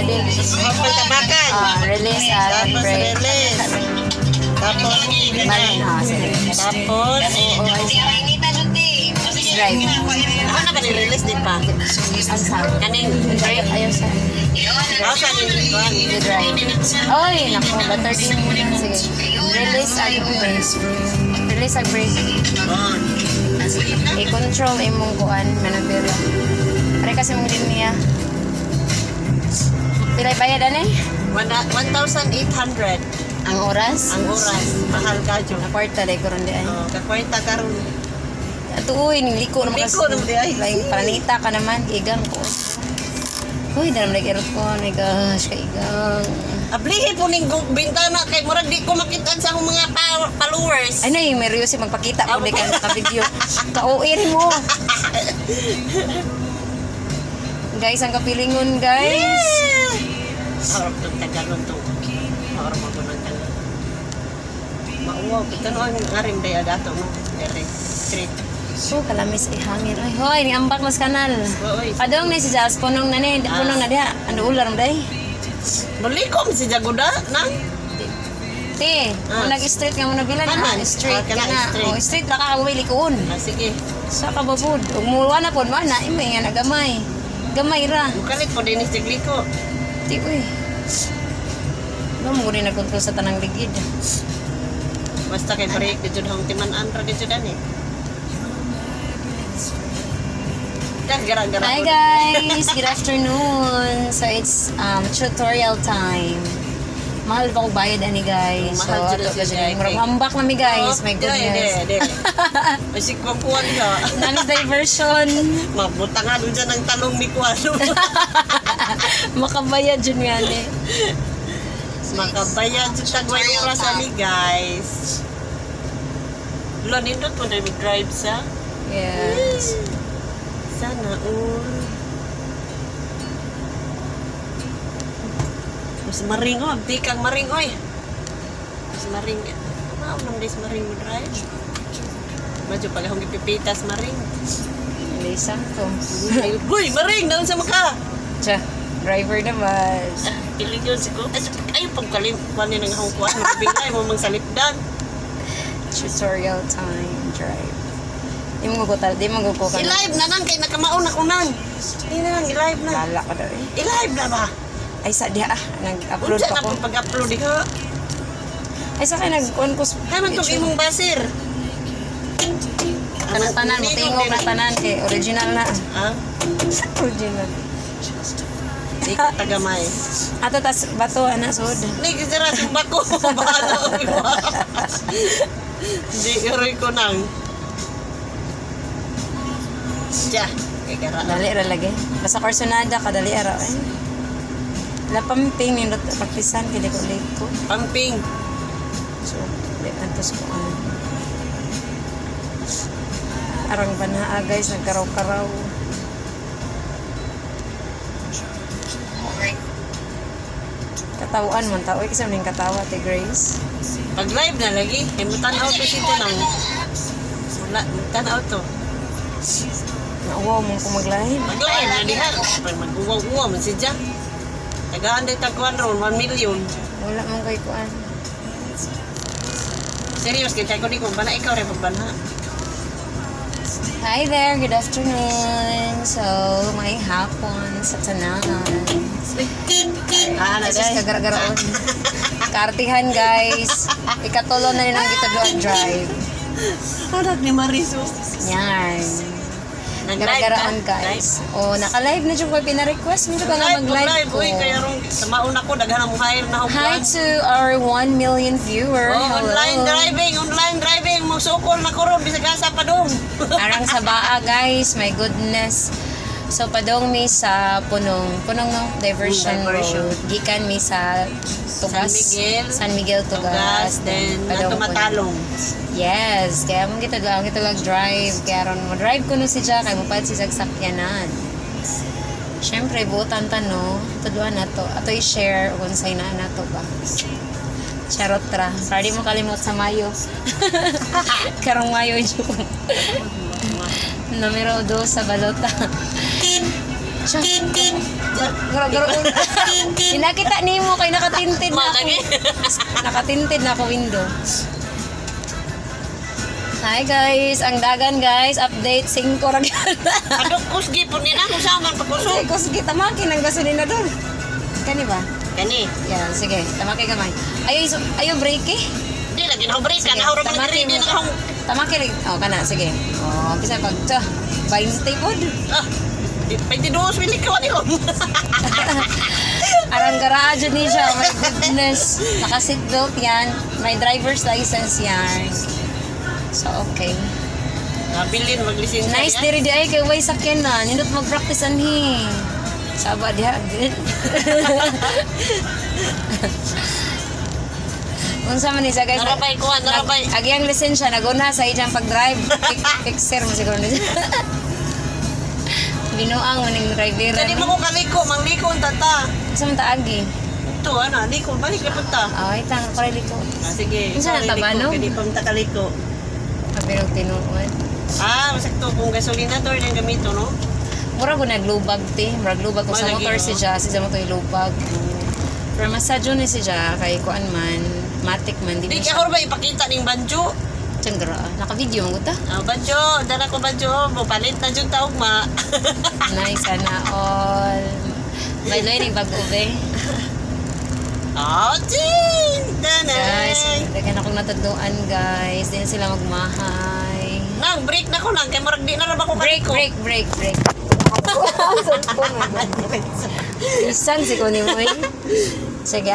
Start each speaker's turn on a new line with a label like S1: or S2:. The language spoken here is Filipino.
S1: release.
S2: Pagtabakan.
S1: Release at
S2: Tapos
S1: break.
S2: release. Tapos,
S1: Bali na, sige.
S2: tapos,
S1: Drive.
S2: ano na ba ni-release din pa?
S1: Ang sound.
S2: Kaning
S1: Drive. Ayaw sa.
S2: Asa ni Juan?
S1: The drive. Oy, naku, ba 13 muna. Sige. Release at break. Release at break. I-control imong kuan manabira. Pare kasi mong din niya. Pilay bayad ani?
S2: 1,800
S1: Ang oras?
S2: ang oras. Mahal ka, Jo.
S1: Na kwarta day ko ron di ay.
S2: Kakwarta ka ron.
S1: Ato uy, liko na
S2: Liko na di ay.
S1: Like, panita ka naman, igang ko. Uy, dalam like aircon, my gosh, kaigang.
S2: Ablihin po ning bintana kay murag di ko makita sa akong mga followers.
S1: Ay na yung Mario si magpakita ko di ka naka-video. Kauin mo. Guys, ang kapilingon, guys.
S2: Harap itong tagalon to. Harap ako ng tagalon. Mauwaw. Ito no ang ngarim day agato no. Ere. Street.
S1: So, kalamis ay hangin. Ay, hoy, ni ambak mas kanal.
S2: Oy.
S1: Padong na si Jazz, punong na ni, punong na diha. Ano ular mo day?
S2: Balikom si Jagoda na.
S1: Te, kung nag-street nga mo na bilan,
S2: Kanan.
S1: street ka
S2: Kana,
S1: na.
S2: straight.
S1: Oh, street ra ka kagaway likuon.
S2: Sige.
S1: Sa kababod. Ug muwa na pod mana, imay nga nagamay. Gamay ra.
S2: Mukalit po din si Gliko.
S1: Di uy. No mo rin nagkontrol sa tanang ligid.
S2: Basta kay break di jud hang timan-an ra di jud ani. Dah gara-gara.
S1: Hi guys, good afternoon. So it's tutorial time. Mahal ba ko bayad ani guys?
S2: Mahal
S1: So
S2: jud
S1: ato
S2: siya,
S1: kasi murag hambak na mi guys. My goodness.
S2: Masik kuan ka.
S1: Nani diversion.
S2: Mabuta nga doon dyan ang talong ni Kuano.
S1: Makabayad jud nga ni.
S2: Makabayad sa tagway oras ani guys. Lo nindot mo na mag-drive sa.
S1: Yes.
S2: Sana all. Mas maring oh, abdi kang maring oy. Mas maring. Mao nang dis maring mo drive. Medyo pala akong ipipitas maring.
S1: Lisang to.
S2: Uy, maring naon sa maka.
S1: Tiya, driver naman.
S2: Piling yun si ko. Ay, pagkalim. Kuhanin ng akong kuhan. Mabingay mo mang salipdan.
S1: Tutorial time drive. Di mo gugutal, di mo gugutal.
S2: I-live na nang kay nakamaon ako nang. Hindi na lang, i-live na.
S1: Lala ka daw eh.
S2: I-live na ba?
S1: Ay sa diha nag-upload
S2: Unsa
S1: pa
S2: na
S1: ko.
S2: po pag-upload di ka?
S1: Ay sa kay nag-on ko.
S2: Ay, man itong imong basir.
S1: Tanan mo tingog na tanan kay original na.
S2: Ha?
S1: Original.
S2: Di ka tagamay.
S1: Ato tas bato ana sud.
S2: Ni, kisira sa bako. Bahala ko. Di, iroy ko nang. Diya. Kay gara.
S1: Dali ra lagi. Basta personada ka dali ara eh. La pamping nindot praktisan kay ko.
S2: Pamping.
S1: So, di antos ko ano. Arang banaa guys nagkaraw-karaw. Katawaan man tao kasi maning katawa te Grace.
S2: Pag live na lagi, ay mo tanaw to si Tinang. Wala, tanaw to.
S1: Nauwaw mo ko mag-live.
S2: Pag live na diha, pag mag-uwaw-uwaw man si Jack. Tagaan din tagkuhan ron, 1 million.
S1: Wala man kay kuan.
S2: Serious, kaya ko di ko, bana ikaw rin pagbana.
S1: Hi there, good afternoon. So, may hapon sa tanan.
S2: Na
S1: Just kagara-garaon. Kartihan guys. Ikatulo na rin ang gitaduan drive.
S2: Anak ni Mariso.
S1: Yan.
S2: Nag-live
S1: Gara-garaon
S2: ka?
S1: guys. O, naka-live na dyan ko pina-request. Medyo ka na mag-live ko.
S2: Uy, kaya ron, sa mauna ko, daghan ang hire na ako.
S1: Hi to our 1 million viewer.
S2: Oh,
S1: Hello.
S2: online driving, musukol na ko ron, bisag asa pa doon.
S1: Arang sa baa guys. My goodness. So, padong mi sa punong no? Diversion
S2: Diversion.
S1: Road. Gikan mi sa Tugas. San Miguel, Tugas.
S2: then
S1: padong
S2: Natumatalong.
S1: Yes, kaya mong gitag drive. Kaya ron mo drive ko no si Jack, kaya mo pa si Jack sakyanan. Siyempre, buotan ta no. Tuduan na to. Ato i-share kung sa'y na to ba. Charot ra. Para di mo kalimot sa Mayo. Karong Mayo yun. Numero 2 sa balota. Siya. Garo-garo. Inakita nimo kay nakatinted na ako.
S2: Malagi.
S1: Nakatinted na ako window. Hi guys, ang dagan guys, update 5 ra gyud.
S2: Adok kusgi po nila kung saan man pakusog.
S1: Sige, tamakin ang gasolina doon. Kani ba?
S2: Kani.
S1: Yan, sige, tamaki gamay. Ayo break eh.
S2: Di lagi na break
S1: Sige,
S2: ka na horo man
S1: tamaki
S2: ready
S1: mo.
S2: na akong
S1: Tamaki rin. Oh, kana, sige. Oh, bisa pag 20 pod.
S2: Pwede doos milik ko ni ko.
S1: Arang garage ni siya. My goodness. Naka-seatbelt yan. May driver's license yan. So, okay.
S2: Nabilin maglisensya.
S1: Nice diri di ay kay way sakyan na. Nindot mag-practice anhi. Saba diha. Unsa man ni sa guys?
S2: Narabay ko, narabay.
S1: Agi ang lisensya naguna sa iyang pag-drive. Fixer mo siguro ni. Binuang mo ning driver.
S2: Kani mo ko kaliko, mangliko ang tata.
S1: Sa man taagi.
S2: Ito, ana, liko, balik na punta.
S1: Ay, tang koreli ko.
S2: Sige.
S1: Unsa na tabanog?
S2: Kani pang takaliko.
S1: Kabirog tinuod.
S2: Masakto kung gasolina to rin ang gamito, no?
S1: Mura ko naglubag ti. Mura lubag ko sa
S2: Malagi,
S1: motor
S2: no?
S1: si motor ilubag. Pero masadyo ni siya kay kuan man, matic man
S2: Di
S1: di
S2: ka
S1: siya.
S2: ba ipakita ning banjo?
S1: Tiyanggra. Naka-video mo ta.
S2: Banjo, dala ko banjo. Palit na dyan taog ma.
S1: Nice sana all. By the way, ni bago be.
S2: Chin!
S1: Guys,
S2: Danay!
S1: daghan akong natadloan guys. Di na sila magmahay.
S2: Nang, break na ko lang. Kaya marag di na rin ako
S1: Break. Isan si ko ni mo eh. Sige,